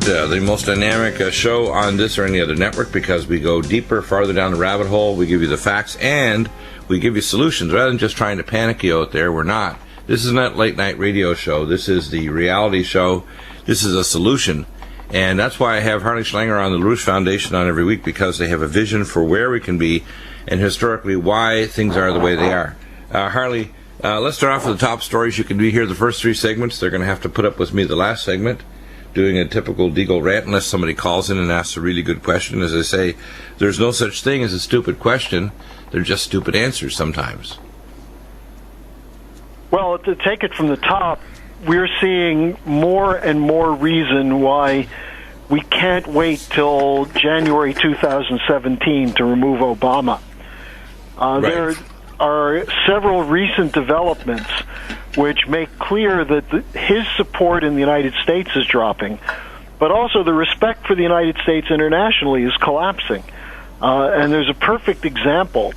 the most dynamic show on this or any other network, because we go deeper, farther down the rabbit hole. We give you the facts, and we give you solutions. Rather than just trying to panic you out there, we're not. This is not a late-night radio show. This is the reality show. This is a solution. And that's why I have Harley Schlanger on the LaRouche Foundation on every week, because they have a vision for where we can be and historically why things are the way they are. Harley, let's start off with the top stories. You can be here the first three segments. They're going to have to put up with me the last segment, doing a typical Deagle rant unless somebody calls in and asks a really good question. As I say, there's no such thing as a stupid question. They're just stupid answers sometimes. Well, to take it from the top, we're seeing more and more reason why we can't wait till January 2017 to remove Obama. Right. There are several recent developments which make clear that his support in the United States is dropping, but also the respect for the United States internationally is collapsing. And there's a perfect example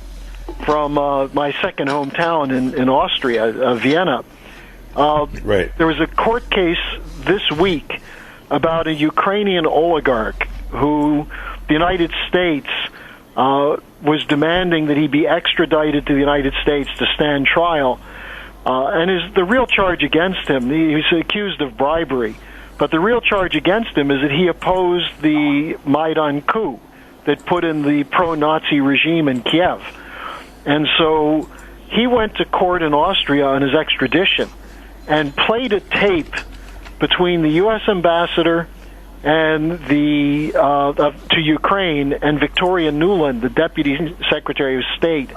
from my second hometown in Austria, Vienna. Right. There was a court case this week about a Ukrainian oligarch who the United States was demanding that he be extradited to the United States to stand trial. And the real charge against him, he's accused of bribery, but the real charge against him is that he opposed the Maidan coup that put in the pro-Nazi regime in Kiev. And so he went to court in Austria on his extradition and played a tape between the U.S. ambassador and to Ukraine and Victoria Nuland, the Deputy Secretary of State,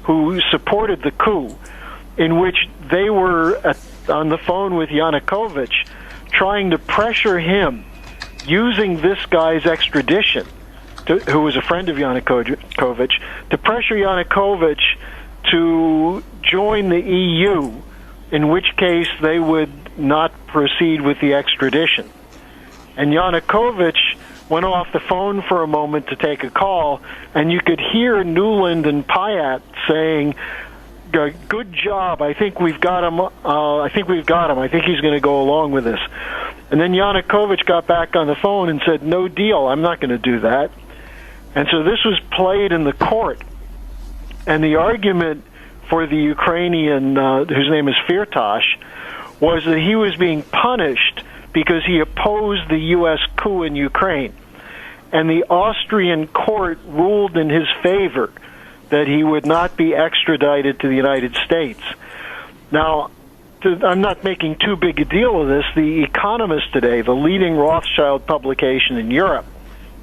who supported the coup, in which they were on the phone with Yanukovych trying to pressure him using this guy's extradition, who was a friend of Yanukovych, to pressure Yanukovych to join the EU, in which case they would not proceed with the extradition. And Yanukovych went off the phone for a moment to take a call, and you could hear Nuland and Payat saying, "Good job. I think we've got him. I think he's going to go along with this." And then Yanukovych got back on the phone and said, "No deal. I'm not going to do that." And so this was played in the court. And the argument for the Ukrainian, whose name is Firtash, was that he was being punished because he opposed the U.S. coup in Ukraine. And the Austrian court ruled in his favor that he would not be extradited to the United States. Now, I'm not making too big a deal of this. The Economist today, the leading Rothschild publication in Europe,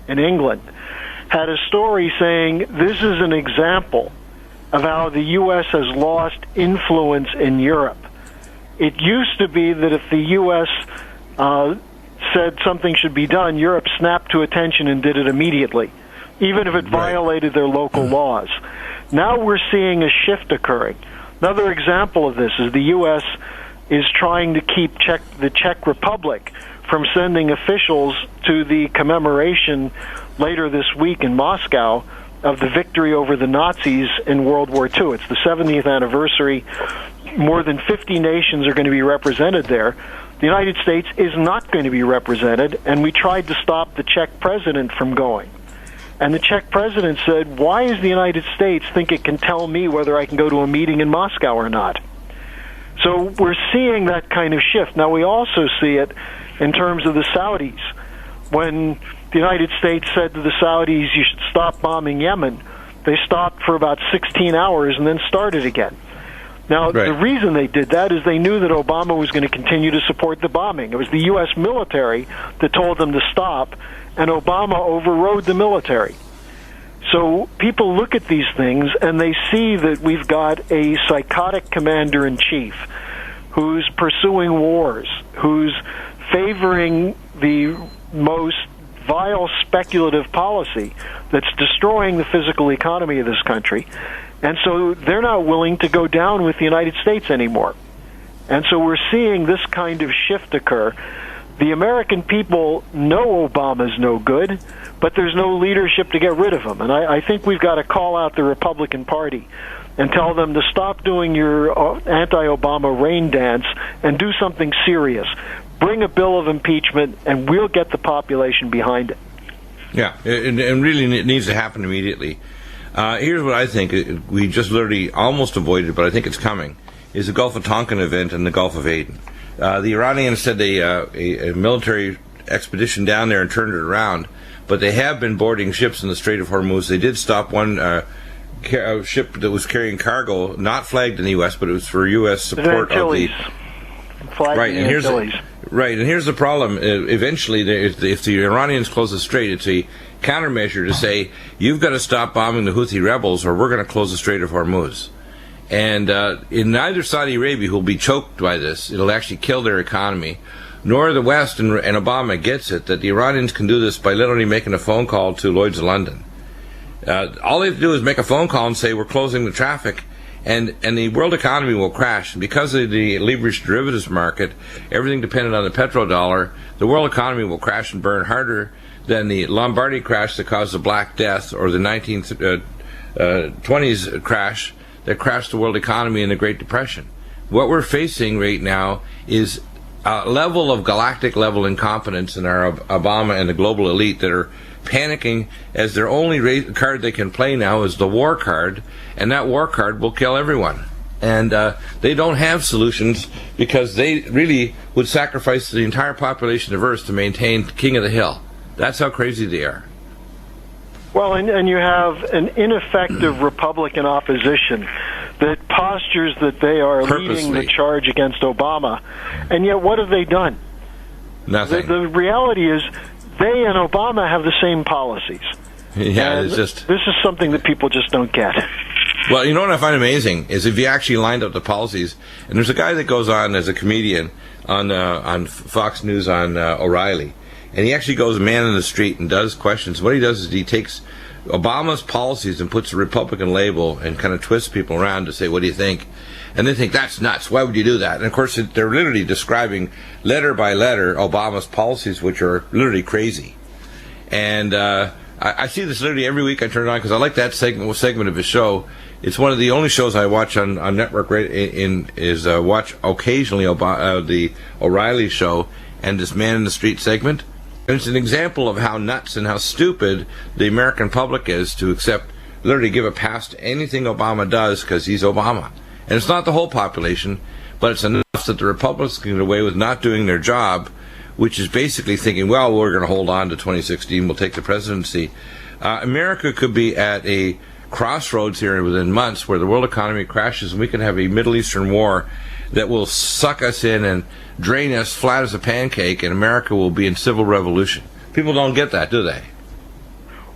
in England, had a story saying this is an example of how the U.S. has lost influence in Europe. It used to be that if the U.S. said something should be done, Europe snapped to attention and did it immediately, even if it violated their local laws. Now we're seeing a shift occurring. Another example of this is the U.S. is trying to keep the Czech Republic from sending officials to the commemoration later this week in Moscow of the victory over the Nazis in World War II. It's the 70th anniversary. More than 50 nations are going to be represented there. The United States is not going to be represented, and we tried to stop the Czech president from going. And the Czech president said, "Why does the United States think it can tell me whether I can go to a meeting in Moscow or not?" So we're seeing that kind of shift. Now, we also see it in terms of the Saudis. When the United States said to the Saudis, "You should stop bombing Yemen," they stopped for about 16 hours and then started again. Now, the reason they did that is they knew that Obama was going to continue to support the bombing. It was the U.S. military that told them to stop, and Obama overrode the military. So people look at these things, and they see that we've got a psychotic commander-in-chief who's pursuing wars, who's favoring the most vile speculative policy that's destroying the physical economy of this country. And so they're not willing to go down with the United States anymore. And so we're seeing this kind of shift occur. The American people know Obama's no good, but there's no leadership to get rid of him. And I think we've got to call out the Republican Party and tell them to stop doing your anti-Obama rain dance and do something serious. bring a bill of impeachment, and we'll get the population behind it. Yeah, and really it needs to happen immediately. Here's what I think we just literally almost avoided, but I think it's coming, is the Gulf of Tonkin event and the Gulf of Aden. The Iranians said a military expedition down there and turned it around, but they have been boarding ships in the Strait of Hormuz. They did stop one ship that was carrying cargo, not flagged in the U.S., but it was for U.S. support of the... Right, and here's the problem. Eventually, if the Iranians close the strait, it's a countermeasure to say, you've got to stop bombing the Houthi rebels or we're going to close the Strait of Hormuz. And in neither Saudi Arabia, who will be choked by this, it'll actually kill their economy, nor the West, and Obama gets it, that the Iranians can do this by literally making a phone call to Lloyd's of London. All they have to do is make a phone call and say, we're closing the traffic, and the world economy will crash. And because of the leveraged derivatives market, everything dependent on the petrodollar, the world economy will crash and burn harder than the Lombardy crash that caused the Black Death, or the 1920s crash that crashed the world economy in the Great Depression. What we're facing right now is a level of galactic level incompetence in our Obama and the global elite that are panicking, as their only card they can play now is the war card, and that war card will kill everyone. And they don't have solutions, because they really would sacrifice the entire population of Earth to maintain King of the Hill. That's how crazy they are. Well, and you have an ineffective Republican opposition that postures that they are leading the charge against Obama. And yet, what have they done? Nothing. The reality is, they and Obama have the same policies. Yeah, and this is something that people just don't get. Well, you know what I find amazing is if you actually lined up the policies, and there's a guy that goes on as a comedian on Fox News on O'Reilly, and he actually goes man in the street and does questions. What he does is he takes Obama's policies and puts a Republican label and kind of twists people around to say, what do you think? And they think, that's nuts. Why would you do that? And, of course, they're literally describing letter by letter Obama's policies, which are literally crazy. And I see this literally every week. I turn it on because I like that segment of his show. It's one of the only shows I watch on network. Watch occasionally the O'Reilly show and this Man in the Street segment. And it's an example of how nuts and how stupid the American public is to literally give a pass to anything Obama does because he's Obama. And it's not the whole population, but it's enough that the Republicans can get away with not doing their job, which is basically thinking, well, we're going to hold on to 2016, we'll take the presidency. America could be at a crossroads here within months where the world economy crashes and we can have a Middle Eastern war that will suck us in and drain us flat as a pancake, and America will be in civil revolution. People don't get that, do they?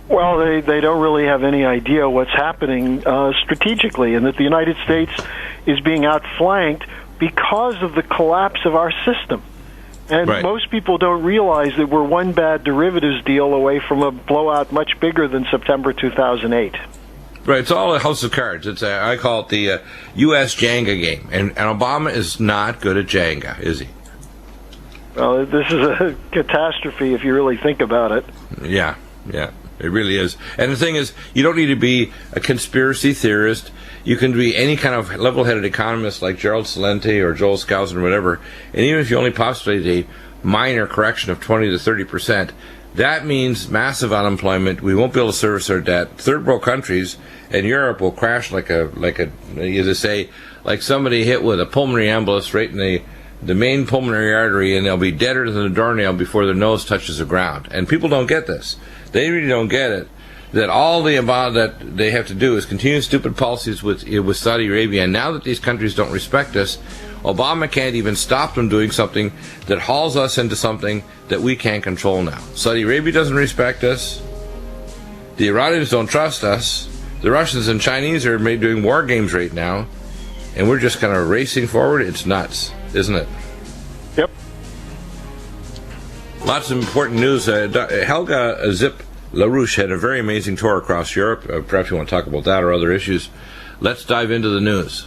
Well, they don't really have any idea what's happening strategically, and that the United States is being outflanked because of the collapse of our system. And most people don't realize that we're one bad derivatives deal away from a blowout much bigger than September 2008. Right, it's all a house of cards. I call it the U.S. Jenga game. And Obama is not good at Jenga, is he? Well, this is a catastrophe if you really think about it. Yeah, it really is. And the thing is, you don't need to be a conspiracy theorist. You can be any kind of level-headed economist like Gerald Celente or Joel Skousen or whatever. And even if you only postulate a minor correction of 20 to 30%, that means massive unemployment. We won't be able to service our debt. Third world countries and Europe will crash like somebody hit with a pulmonary embolus right in the main pulmonary artery, and they'll be deader than a doornail before their nose touches the ground. And people don't get this. They really don't get it. That all that they have to do is continue stupid policies with Saudi Arabia. And now that these countries don't respect us, Obama can't even stop them doing something that hauls us into something that we can't control now. Saudi Arabia doesn't respect us. The Iranians don't trust us. The Russians and Chinese are doing war games right now. And we're just kind of racing forward. It's nuts, isn't it? Yep. Lots of important news. Helga Zip LaRouche had a very amazing tour across Europe. Perhaps you want to talk about that or other issues. Let's dive into the news.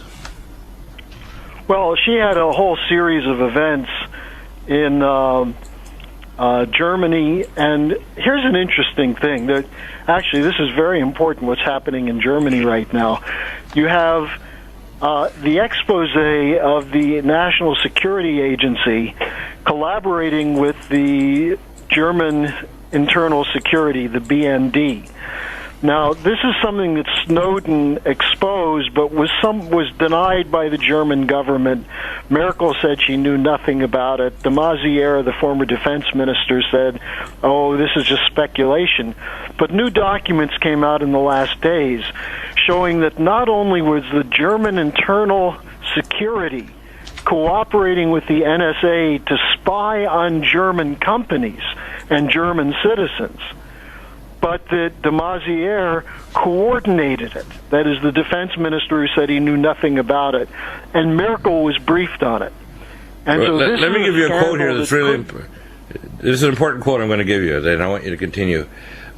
Well, she had a whole series of events in Germany, and here's an interesting thing. Actually, this is very important what's happening in Germany right now. You have the expose of the National Security Agency collaborating with the German Internal Security, the BND. Now, this is something that Snowden exposed, but was denied by the German government. Merkel said she knew nothing about it. De Maizière, the former defense minister, said, "Oh, this is just speculation." But new documents came out in the last days showing that not only was the German Internal Security cooperating with the NSA to spy on German companies and German citizens, but that de Maizière coordinated it. That is the defense minister who said he knew nothing about it. And Merkel was briefed on it. And well, so let me give you a quote here that's really important. This is an important quote I'm going to give you, and I want you to continue.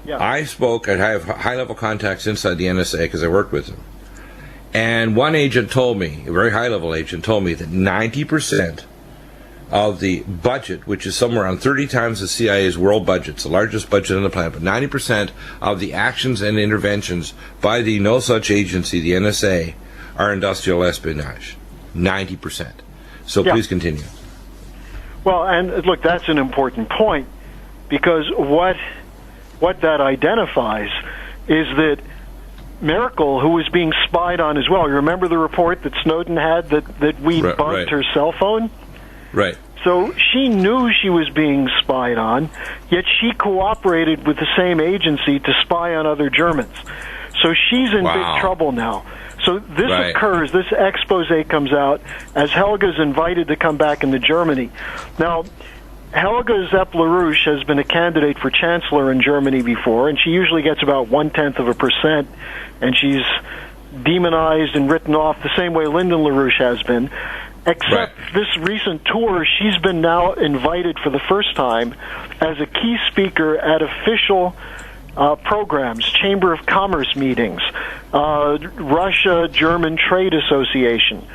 Yeah. I have high-level contacts inside the NSA because I worked with them. And one agent told me, a very high-level agent told me that 90% of the budget, which is somewhere around 30 times the CIA's world budget, it's the largest budget on the planet, but 90% of the actions and interventions by the no such agency, the NSA, are industrial espionage. 90%. So yeah. Please continue. Well, and look, that's an important point, because what that identifies is that Merkel, who was being spied on as well, you remember the report that Snowden had that we bugged her cell phone? Right. So she knew she was being spied on, yet she cooperated with the same agency to spy on other Germans. So she's in big trouble now. So this occurs, this expose comes out as Helga's invited to come back into Germany. Now, Helga Zepp-LaRouche has been a candidate for chancellor in Germany before, and she usually gets about 0.1%, and she's demonized and written off the same way Lyndon LaRouche has been. Except this recent tour, she's been now invited for the first time as a key speaker at official programs, Chamber of Commerce meetings, Russia-German Trade Association.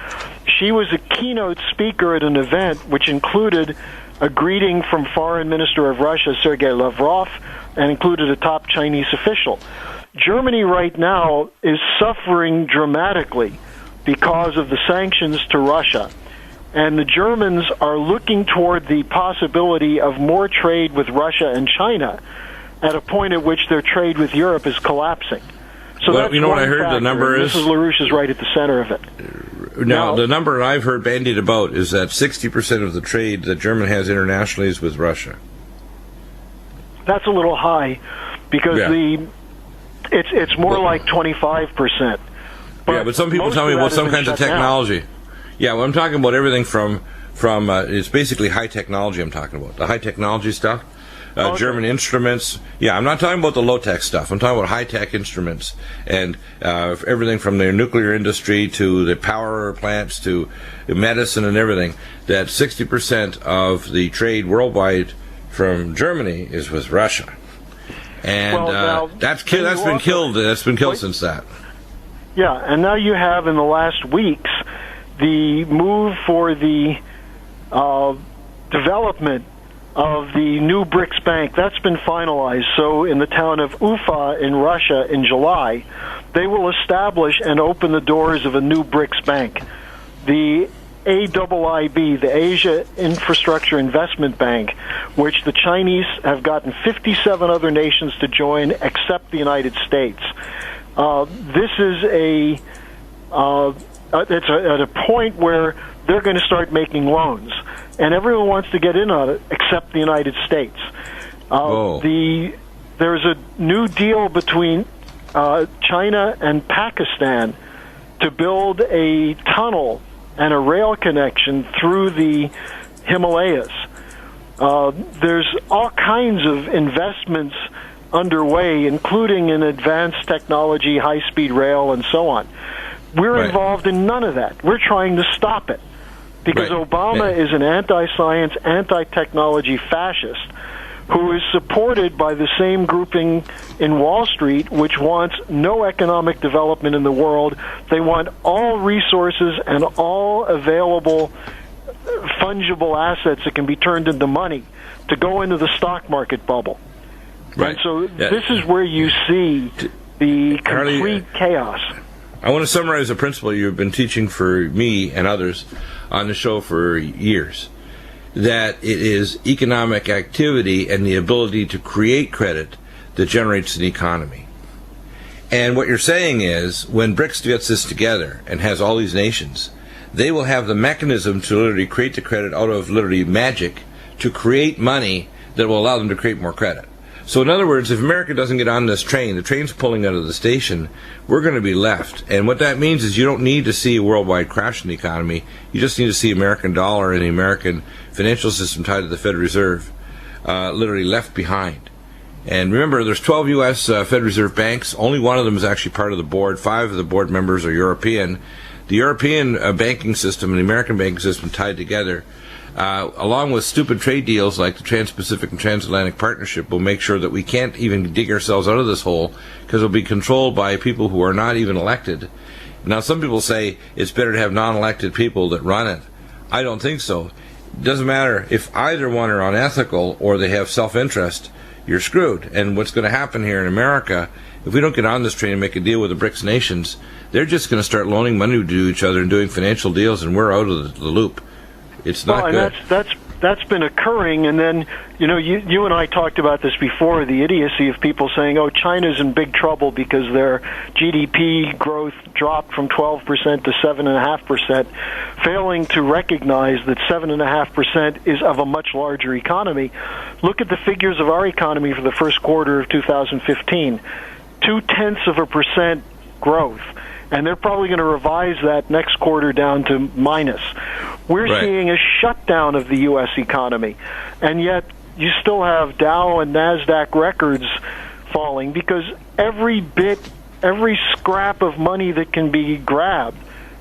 She was a keynote speaker at an event which included a greeting from Foreign Minister of Russia, Sergei Lavrov, and included a top Chinese official. Germany right now is suffering dramatically because of the sanctions to Russia. And the Germans are looking toward the possibility of more trade with Russia and China at a point at which their trade with Europe is collapsing. So well, that's you know what I heard factor, the number is? Mrs. LaRouche is right at the center of it. Now, the number I've heard bandied about is that 60% of the trade that Germany has internationally is with Russia. That's a little high, because it's more like 25%. But some people tell me about some kinds of technology. Down. Yeah, well, I'm talking about everything from it's basically high technology I'm talking about. The high technology stuff. German instruments. Yeah, I'm not talking about the low-tech stuff. I'm talking about high-tech instruments and everything from the nuclear industry to the power plants to medicine and everything. That 60% of the trade worldwide from Germany is with Russia, and that's been killed. That's been killed since that. Yeah, and now you have in the last weeks the move for the development of the new BRICS bank. That's been finalized. So in the town of Ufa in Russia in July, they will establish and open the doors of a new BRICS bank. The AIIB, the Asia Infrastructure Investment Bank, which the Chinese have gotten 57 other nations to join except the United States. This is it's at a point where they're going to start making loans, and everyone wants to get in on it except the United States. There's a new deal between China and Pakistan to build a tunnel and a rail connection through the Himalayas. There's all kinds of investments underway, including in advanced technology, high-speed rail, and so on. We're involved in none of that. We're trying to stop it because Obama is an anti-science, anti-technology fascist who is supported by the same grouping in Wall Street, which wants no economic development in the world. They want all resources and all available fungible assets that can be turned into money to go into the stock market bubble. And so this is where you see the complete chaos. I want to summarize a principle you've been teaching for me and others on the show for years. that it is economic activity and the ability to create credit that generates an economy. And what you're saying is, when BRICS gets this together and has all these nations, they will have the mechanism to literally create the credit out of literally magic to create money that will allow them to create more credit. So in other words, if America doesn't get on this train, the train's pulling out of the station, we're going to be left. And what that means is you don't need to see a worldwide crash in the economy. You just need to see American dollar and the American financial system tied to the Federal Reserve literally left behind. And remember, there's 12 U.S. Federal Reserve banks. Only one of them is actually part of the board. 5 of the board members are European. The European banking system and the American banking system tied together, along with stupid trade deals like the Trans-Pacific and Transatlantic Partnership, will make sure that we can't even dig ourselves out of this hole because it'll be controlled by people who are not even elected. Now, some people say it's better to have non-elected people that run it. I don't think so. It doesn't matter if either one are unethical or they have self-interest. You're screwed. And what's going to happen here in America, if we don't get on this train and make a deal with the BRICS nations, they're just going to start loaning money to each other and doing financial deals, and we're out of the loop. It's not good. That's been occurring, and then you and I talked about this before, the idiocy of people saying, "Oh, China's in big trouble because their GDP growth dropped from 12% to 7.5%," failing to recognize that 7.5% is of a much larger economy. Look at the figures of our economy for the first quarter of 2015: 0.2% growth. And they're probably going to revise that next quarter down to minus. We're seeing a shutdown of the U.S. economy. And yet you still have Dow and NASDAQ records falling because every scrap of money that can be grabbed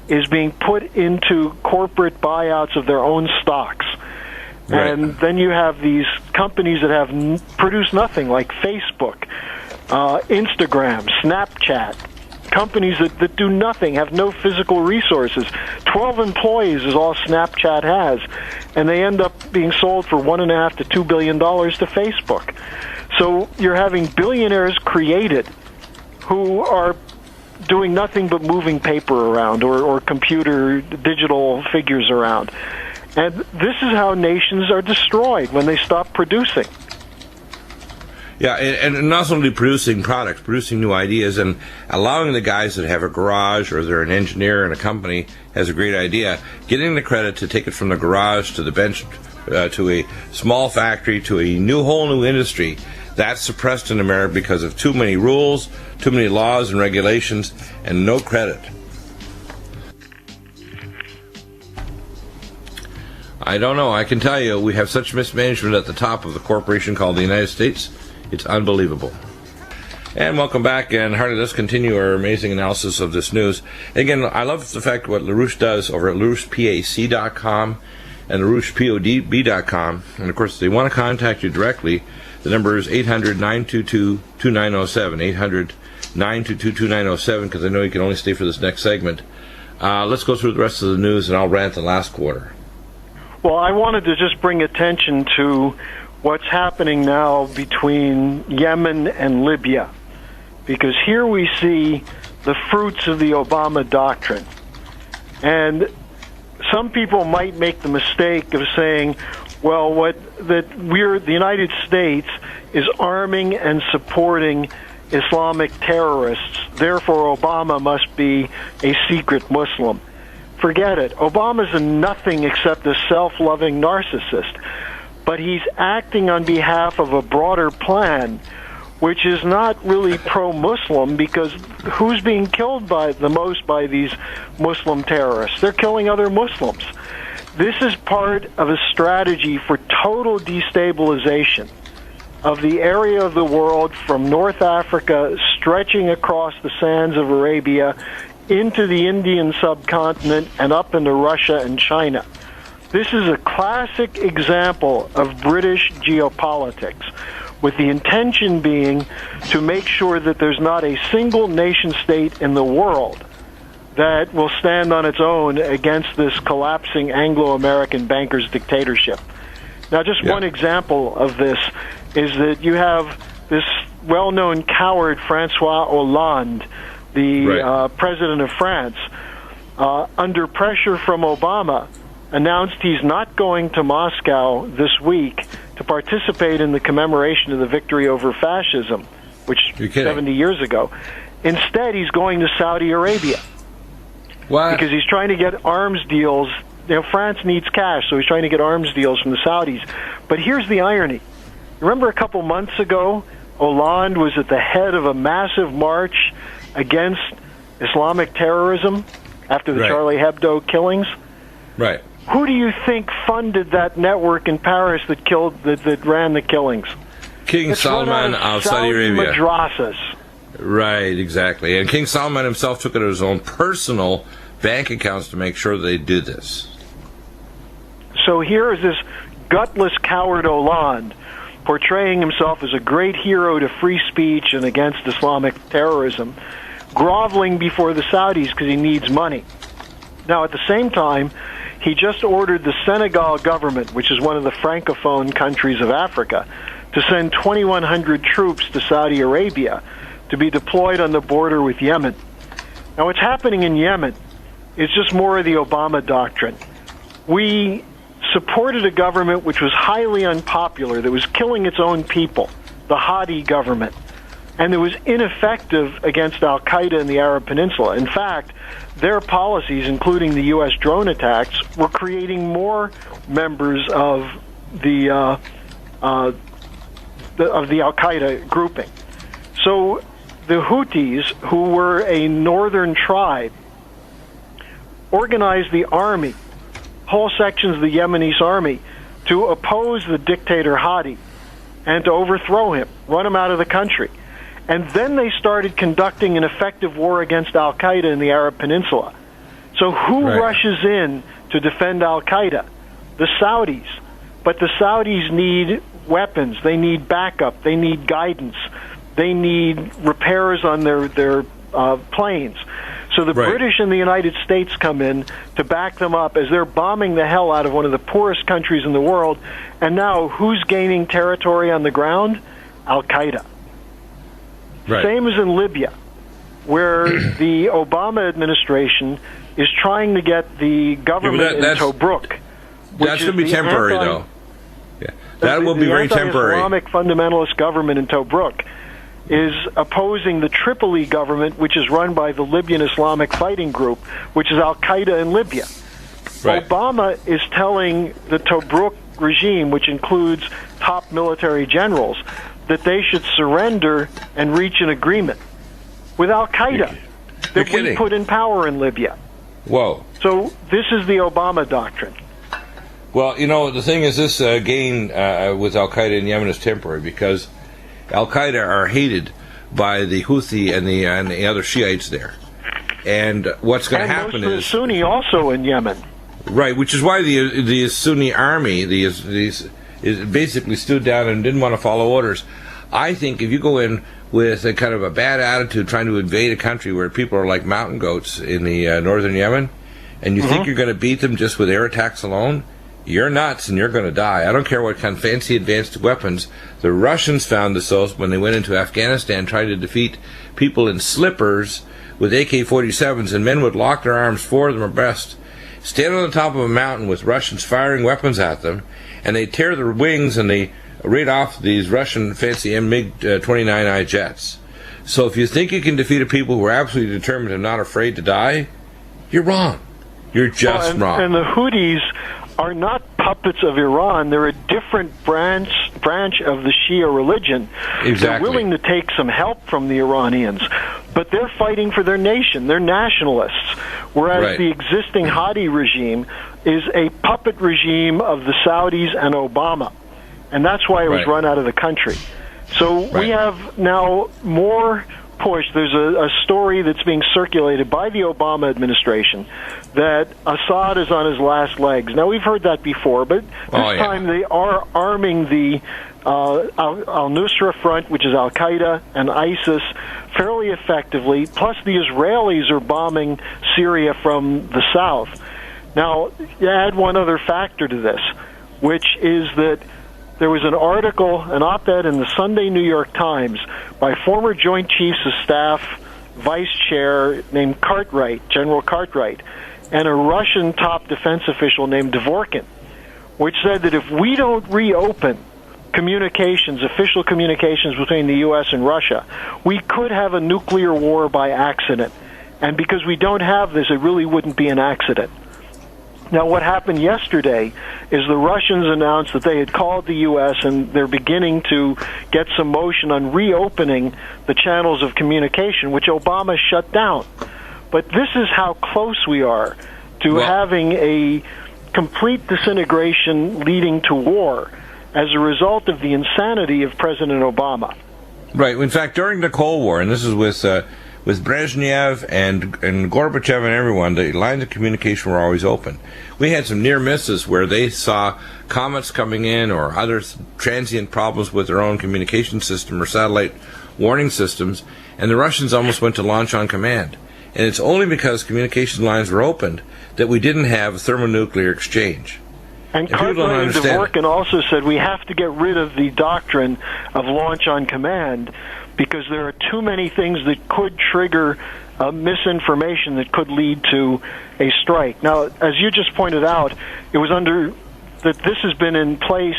is being put into corporate buyouts of their own stocks. Right. And then you have these companies that have produced nothing, like Facebook, Instagram, Snapchat. Companies that do nothing, have no physical resources. 12 employees is all Snapchat has, and they end up being sold for $1.5 to $2 billion to Facebook. So you're having billionaires created who are doing nothing but moving paper around or computer digital figures around. And this is how nations are destroyed when they stop producing. Yeah, and not only producing products, producing new ideas, and allowing the guys that have a garage or they're an engineer in a company has a great idea, getting the credit to take it from the garage to the bench to a small factory to a whole new industry. That's suppressed in America because of too many rules, too many laws and regulations, and no credit. I don't know. I can tell you, we have such mismanagement at the top of the corporation called the United States. It's unbelievable. And welcome back, and Hardy, let's continue our amazing analysis of this news. Again, I love the fact what LaRouche does over at LaRouchePAC.com and LaRouchePODB.com. And of course, if they want to contact you directly, the number is 800-922-2907, 800-922-2907, because I know you can only stay for this next segment. Let's go through the rest of the news, and I'll rant the last quarter. Well, I wanted to just bring attention to what's happening now between Yemen and Libya, because here we see the fruits of the Obama doctrine. And some people might make the mistake of saying, well, the United States is arming and supporting Islamic terrorists, therefore Obama must be a secret Muslim. Forget it. Obama's a nothing except a self-loving narcissist. But he's acting on behalf of a broader plan, which is not really pro-Muslim, because who's being killed the most by these Muslim terrorists? They're killing other Muslims. This is part of a strategy for total destabilization of the area of the world from North Africa, stretching across the sands of Arabia, into the Indian subcontinent, and up into Russia and China. This is a classic example of British geopolitics, with the intention being to make sure that there's not a single nation-state in the world that will stand on its own against this collapsing Anglo-American banker's dictatorship. Now, just one example of this is that you have this well-known coward, Francois Hollande, the president of France, under pressure from Obama, announced he's not going to Moscow this week to participate in the commemoration of the victory over fascism, which 70 years ago. Instead, he's going to Saudi Arabia. What? Because he's trying to get arms deals. You know, France needs cash, so he's trying to get arms deals from the Saudis. But here's the irony. Remember a couple months ago, Hollande was at the head of a massive march against Islamic terrorism after the Charlie Hebdo killings? Right. Who do you think funded that network in Paris that ran the killings? King Salman of Saudi Arabia. Madrasas. Right, exactly. And King Salman himself took it as his own personal bank accounts to make sure they did this. So here is this gutless coward Hollande portraying himself as a great hero to free speech and against Islamic terrorism, groveling before the Saudis because he needs money. Now, at the same time, he just ordered the Senegal government, which is one of the Francophone countries of Africa, to send 2,100 troops to Saudi Arabia to be deployed on the border with Yemen. Now, what's happening in Yemen is just more of the Obama doctrine. We supported a government which was highly unpopular, that was killing its own people, the Hadi government, and that was ineffective against al-Qaeda in the Arab Peninsula. In fact, their policies, including the U.S. drone attacks, were creating more members of the al-Qaeda grouping. So the Houthis, who were a northern tribe, organized the army, whole sections of the Yemeni army, to oppose the dictator Hadi and to overthrow him, run him out of the country. And then they started conducting an effective war against al-Qaeda in the Arab Peninsula. So who rushes in to defend al-Qaeda? The Saudis. But the Saudis need weapons. They need backup. They need guidance. They need repairs on their planes. So the British and the United States come in to back them up as they're bombing the hell out of one of the poorest countries in the world. And now who's gaining territory on the ground? Al-Qaeda. Right. Same as in Libya, where the Obama administration is trying to get the government in Tobruk. That's going to be temporary, though. Yeah. That will be very temporary. The Islamic fundamentalist government in Tobruk is opposing the Tripoli government, which is run by the Libyan Islamic Fighting Group, which is al-Qaeda in Libya. Right. Obama is telling the Tobruk regime, which includes top military generals, that they should surrender and reach an agreement with al-Qaeda that we put in power in Libya. Whoa. So this is the Obama doctrine. Well, you know, the thing is, this gain with al-Qaeda in Yemen is temporary because al-Qaeda are hated by the Houthi and the other Shiites there. And what's going to happen is... the Sunni also in Yemen. Right, which is why the Sunni army is basically stood down and didn't want to follow orders. I think if you go in with a kind of a bad attitude trying to invade a country where people are like mountain goats in the northern Yemen, and you think you're going to beat them just with air attacks alone, you're nuts and you're going to die. I don't care what kind of fancy advanced weapons. The Russians found this out when they went into Afghanistan trying to defeat people in slippers with AK-47s, and men would lock their arms, four of them abreast, stand on the top of a mountain with Russians firing weapons at them, and they tear their wings and they raid off these Russian fancy MiG-29I jets. So if you think you can defeat a people who are absolutely determined and not afraid to die, you're wrong. You're just wrong. And the Houthis are not puppets of Iran. They're a different branch of the Shia religion. Exactly. They're willing to take some help from the Iranians, but they're fighting for their nation. They're nationalists, whereas the existing Hadi regime is a puppet regime of the Saudis and Obama, and that's why it was run out of the country. So we have now more push. There's a story that's being circulated by the Obama administration that Assad is on his last legs. Now, we've heard that before, but this time they are arming the al-Nusra Front, which is al-Qaeda and ISIS, fairly effectively. Plus, the Israelis are bombing Syria from the south. Now, you add one other factor to this, which is that there was an article, an op-ed in the Sunday New York Times by former Joint Chiefs of Staff Vice Chair named Cartwright, General Cartwright. and a Russian top defense official named Dvorkin, which said that if we don't reopen communications, official communications between the U.S. and Russia, we could have a nuclear war by accident. And because we don't have this, it really wouldn't be an accident. Now, what happened yesterday is the Russians announced that they had called the U.S. and they're beginning to get some motion on reopening the channels of communication, which Obama shut down. But this is how close we are to having a complete disintegration leading to war as a result of the insanity of President Obama. Right. In fact, during the Cold War, and this is with Brezhnev and Gorbachev and everyone, the lines of communication were always open. We had some near misses where they saw comets coming in or other transient problems with their own communication system or satellite warning systems, and the Russians almost went to launch on command. And it's only because communication lines were opened that we didn't have a thermonuclear exchange. And Karpman and Dvorkin also said we have to get rid of the doctrine of launch on command because there are too many things that could trigger misinformation that could lead to a strike. Now, as you just pointed out, it was this has been in place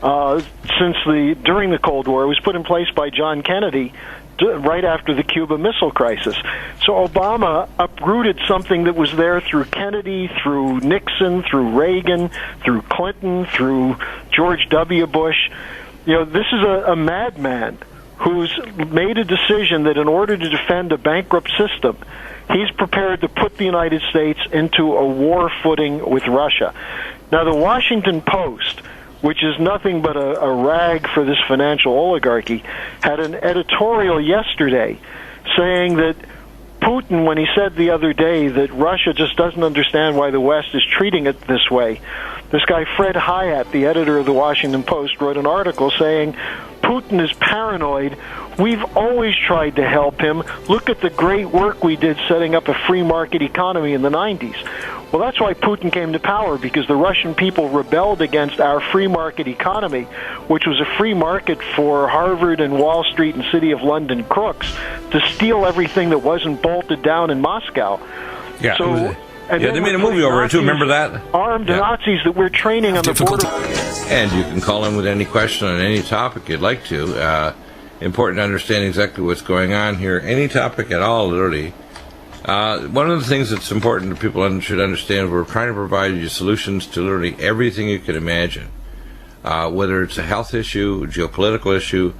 during the Cold War. It was put in place by John Kennedy right after the Cuba Missile Crisis. So Obama uprooted something that was there through Kennedy, through Nixon, through Reagan, through Clinton, through George W. Bush. This is a madman who's made a decision that in order to defend a bankrupt system, he's prepared to put the United States into a war footing with Russia. Now, the Washington Post, which is nothing but a rag for this financial oligarchy, had an editorial yesterday saying that Putin, when he said the other day that Russia just doesn't understand why the West is treating it this way, this guy Fred Hyatt, the editor of the Washington Post, wrote an article saying Putin is paranoid. We've always tried to help him. Look at the great work we did setting up a free market economy in the 90s. Well, that's why Putin came to power, because the Russian people rebelled against our free market economy, which was a free market for Harvard and Wall Street and City of London crooks to steal everything that wasn't bolted down in Moscow. Yeah. So, they made a movie over it, too. Remember that? Armed Nazis that we're training on the border. And you can call in with any question on any topic you'd like to. Important to understand exactly what's going on here. Any topic at all, literally. One of the things that's important that people should understand, we're trying to provide you solutions to literally everything you can imagine. Whether it's a health issue, a geopolitical issue,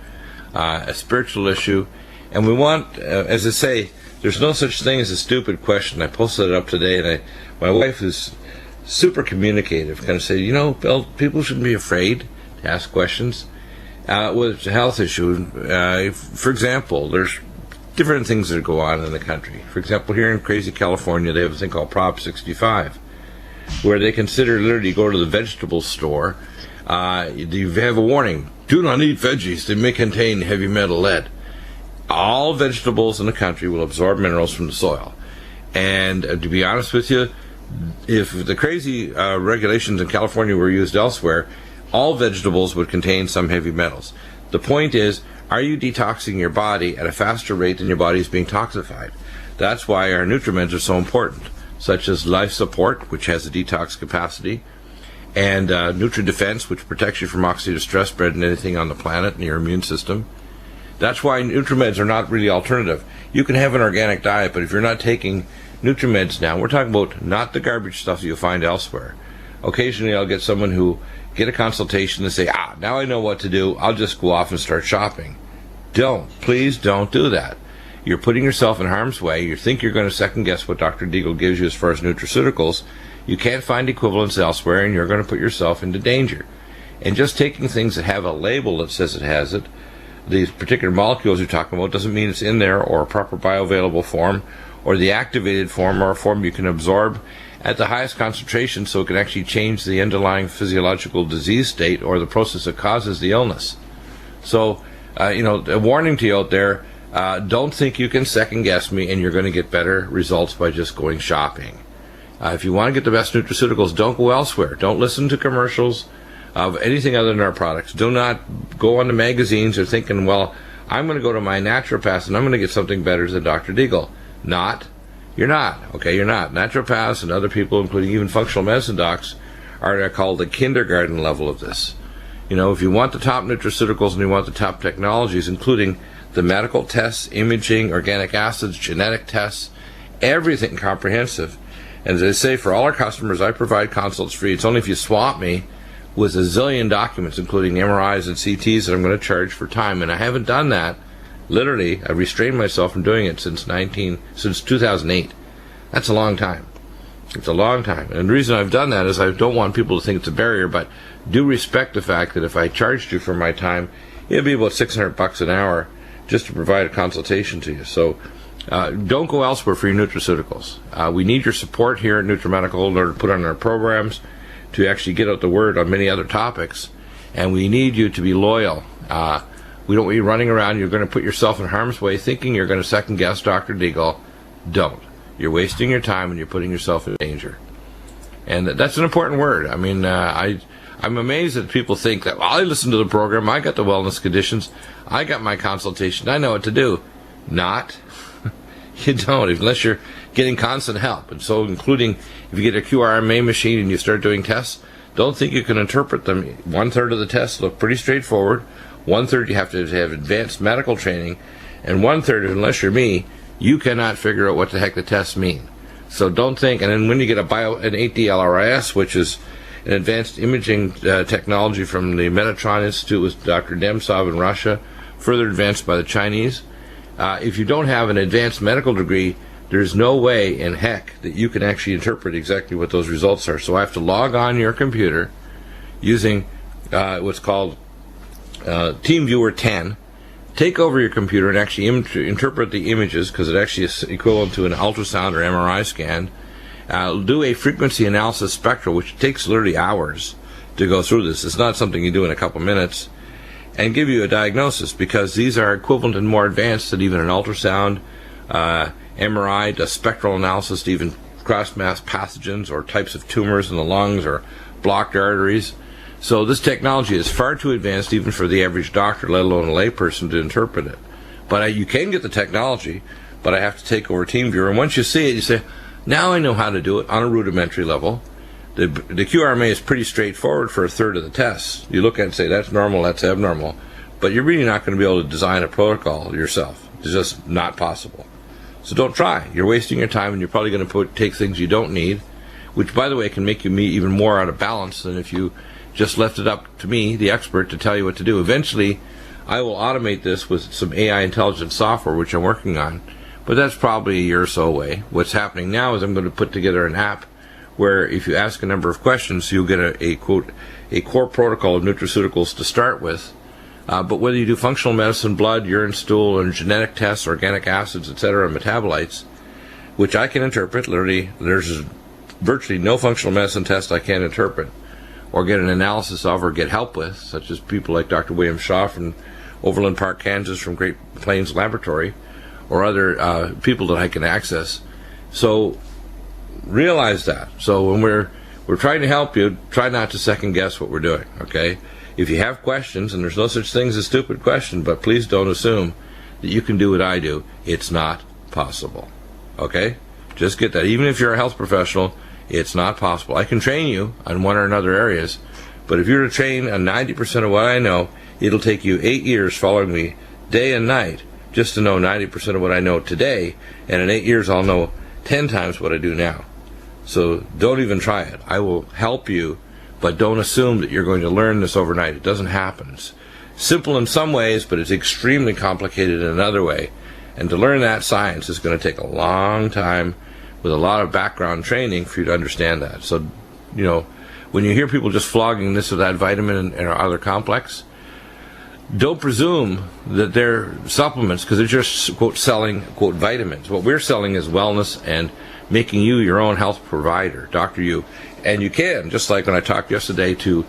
a spiritual issue. And we want, as I say, there's no such thing as a stupid question. I posted it up today, and my wife is super communicative, kind of say, Bill, people shouldn't be afraid to ask questions. Whether it's a health issue, for example, there's different things that go on in the country. For example, here in crazy California, they have a thing called Prop 65, where they consider literally go to the vegetable store, you have a warning, do not eat veggies, they may contain heavy metal lead. All vegetables in the country will absorb minerals from the soil. And to be honest with you, if the crazy regulations in California were used elsewhere, all vegetables would contain some heavy metals. The point is, are you detoxing your body at a faster rate than your body is being toxified? That's why our Nutrimeds are so important, such as Life Support, which has a detox capacity, and Nutri-Defense, which protects you from oxidative stress better than anything on the planet and your immune system. That's why Nutrimeds are not really alternative. You can have an organic diet, but if you're not taking Nutrimeds now, we're talking about not the garbage stuff you'll find elsewhere. Occasionally I'll get someone who get a consultation and say, now I know what to do, I'll just go off and start shopping. Please don't do that. You're putting yourself in harm's way. You think you're going to second guess what Dr. Deagle gives you as far as nutraceuticals. You can't find equivalents elsewhere, and you're going to put yourself into danger. And just taking things that have a label that says it has it, these particular molecules you're talking about, doesn't mean it's in there or a proper bioavailable form or the activated form or a form you can absorb at the highest concentration so it can actually change the underlying physiological disease state or the process that causes the illness. So, a warning to you out there, don't think you can second guess me and you're going to get better results by just going shopping. If you want to get the best nutraceuticals, don't go elsewhere. Don't listen to commercials of anything other than our products. Do not go on the magazines or thinking, well, I'm going to go to my naturopath and I'm going to get something better than Dr. Deagle. You're not, okay? You're not. Naturopaths and other people, including even functional medicine docs, are called the kindergarten level of this. You know, if you want the top nutraceuticals and you want the top technologies, including the medical tests, imaging, organic acids, genetic tests, everything comprehensive. And as I say, for all our customers, I provide consults free. It's only if you swap me with a zillion documents, including MRIs and CTs, that I'm going to charge for time. And I haven't done that. Literally, I've restrained myself from doing it since 2008. That's a long time. It's a long time. And the reason I've done that is I don't want people to think it's a barrier, but do respect the fact that if I charged you for my time, it'd be about $600 an hour just to provide a consultation to you. So don't go elsewhere for your nutraceuticals. We need your support here at Nutrimedical in order to put on our programs, to actually get out the word on many other topics, and we need you to be loyal. We don't want you running around. You're going to put yourself in harm's way thinking you're going to second-guess Dr. Deagle. Don't. You're wasting your time and you're putting yourself in danger. And that's an important word. I mean, I'm amazed that people think that, well, I listened to the program, I got the wellness conditions, I got my consultation, I know what to do. Not. You don't, unless you're getting constant help. And so, including if you get a QRMA machine and you start doing tests, don't think you can interpret them. 1/3 of the tests look pretty straightforward. 1/3 you have to have advanced medical training. And 1/3, unless you're me, you cannot figure out what the heck the tests mean. So don't think, and then when you get an 8D LRIS, which is an advanced imaging technology from the Metatron Institute with Dr. Demtsov in Russia, further advanced by the Chinese, if you don't have an advanced medical degree, there's no way in heck that you can actually interpret exactly what those results are. So I have to log on your computer using what's called TeamViewer 10, take over your computer and actually interpret the images, because it actually is equivalent to an ultrasound or MRI scan. Do a frequency analysis spectral, which takes literally hours to go through this. It's not something you do in a couple minutes. And give you a diagnosis, because these are equivalent and more advanced than even an ultrasound. MRI does spectral analysis to even cross-mass pathogens or types of tumors in the lungs or blocked arteries. So this technology is far too advanced even for the average doctor, let alone a layperson, to interpret it. But you can get the technology, but I have to take over TeamViewer. And once you see it, you say, now I know how to do it on a rudimentary level. The QRMA is pretty straightforward for 1/3 of the tests. You look at it and say, that's normal, that's abnormal. But you're really not going to be able to design a protocol yourself. It's just not possible. So don't try. You're wasting your time, and you're probably going to take things you don't need, which, by the way, can make you even more out of balance than if you just left it up to me, the expert, to tell you what to do. Eventually, I will automate this with some AI intelligence software, which I'm working on, but that's probably a year or so away. What's happening now is I'm going to put together an app where if you ask a number of questions, you'll get a core protocol of nutraceuticals to start with. But whether you do functional medicine, blood, urine, stool, and genetic tests, organic acids, etc., metabolites, which I can interpret, literally, there's virtually no functional medicine test I can't interpret or get an analysis of or get help with, such as people like Dr. William Shaw from Overland Park, Kansas, from Great Plains Laboratory, or other people that I can access. So realize that. So when we're trying to help you, try not to second guess what we're doing, okay? If you have questions, and there's no such thing as a stupid question, but please don't assume that you can do what I do. It's not possible, okay? Just get that. Even if you're a health professional, it's not possible. I can train you on one or another areas, but if you're to train on 90% of what I know, it'll take you 8 years following me day and night just to know 90% of what I know today, and in 8 years I'll know 10 times what I do now. So don't even try it. I will help you, but don't assume that you're going to learn this overnight. It doesn't happen. It's simple in some ways, but it's extremely complicated in another way. And to learn that science is going to take a long time with a lot of background training for you to understand that. So, you know, when you hear people just flogging this or that vitamin and other complex, don't presume that they're supplements, because they're just, quote, selling, quote, vitamins. What we're selling is wellness and making you your own health provider, Dr. You. And you can, just like when I talked yesterday to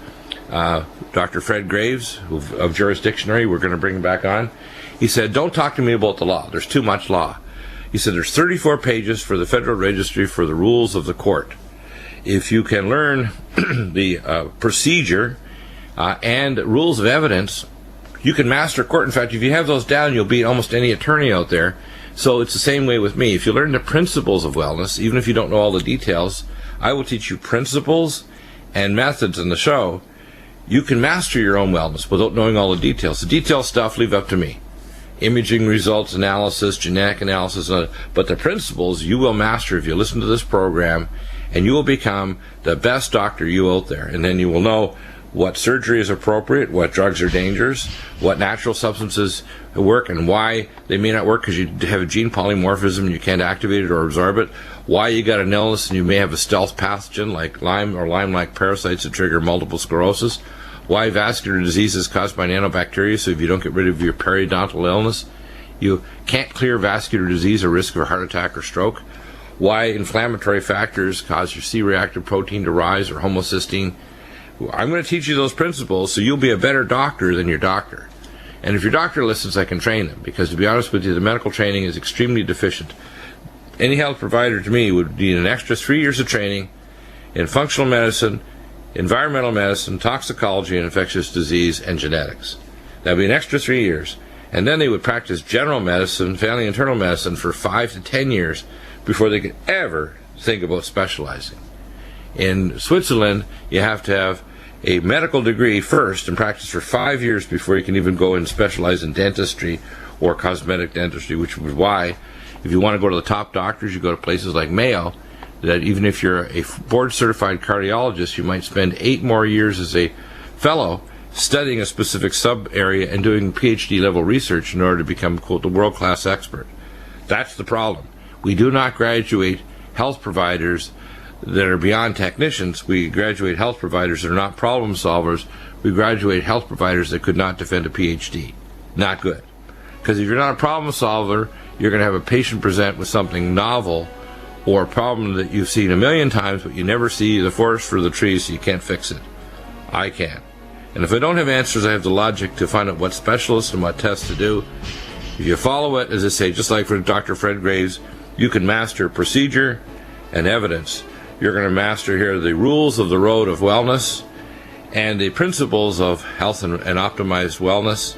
Dr. Fred Graves of Jurisdictionary, we're going to bring him back on. He said, don't talk to me about the law. There's too much law. He said, there's 34 pages for the Federal Registry for the rules of the court. If you can learn the procedure and rules of evidence You can master court. In fact, if you have those down, you'll beat almost any attorney out there. So it's the same way with me. If you learn the principles of wellness, even if you don't know all the details, I will teach you principles and methods in the show. You can master your own wellness without knowing all the details. The detailed stuff, leave up to me. Imaging results, analysis, genetic analysis, but the principles you will master if you listen to this program, and you will become the best doctor you out there. And then you will know what surgery is appropriate, what drugs are dangerous, what natural substances work and why they may not work because you have a gene polymorphism and you can't activate it or absorb it, why you got an illness and you may have a stealth pathogen like Lyme or Lyme-like parasites that trigger multiple sclerosis, why vascular disease is caused by nanobacteria, so if you don't get rid of your periodontal illness, you can't clear vascular disease or risk of a heart attack or stroke, why inflammatory factors cause your C-reactive protein to rise or homocysteine. I'm going to teach you those principles so you'll be a better doctor than your doctor. And if your doctor listens, I can train them, because to be honest with you, the medical training is extremely deficient. Any health provider to me would need an extra 3 years of training in functional medicine, environmental medicine, toxicology and infectious disease, and genetics. That would be an extra 3 years. And then they would practice general medicine, family internal medicine for 5 to 10 years before they could ever think about specializing. In Switzerland, you have to have a medical degree first and practice for 5 years before you can even go and specialize in dentistry or cosmetic dentistry, which is why if you want to go to the top doctors, you go to places like Mayo, that even if you're a board-certified cardiologist, you might spend 8 more years as a fellow studying a specific sub-area and doing PhD-level research in order to become, quote, the world-class expert. That's the problem. We do not graduate health providers that are beyond technicians. We graduate health providers that are not problem solvers. We graduate health providers that could not defend a PhD. Not good. Because if you're not a problem solver, you're going to have a patient present with something novel or a problem that you've seen a million times, but you never see the forest for the trees, so you can't fix it. I can. And if I don't have answers, I have the logic to find out what specialists and what tests to do. If you follow it, as I say, just like for Dr. Fred Graves, you can master procedure and evidence. You're going to master here the rules of the road of wellness and the principles of health and optimized wellness.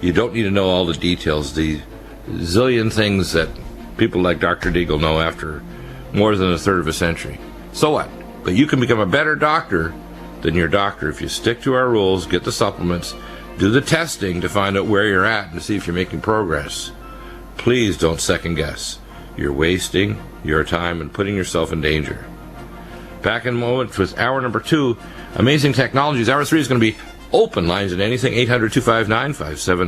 You don't need to know all the details, the zillion things that people like Dr. Deagle know after more than a third of a century. So what? But you can become a better doctor than your doctor if you stick to our rules, get the supplements, do the testing to find out where you're at and to see if you're making progress. Please don't second guess. You're wasting your time and putting yourself in danger. Back in a moment with hour number 2, amazing technologies. Hour 3 is going to be open lines at anything, 800-259-57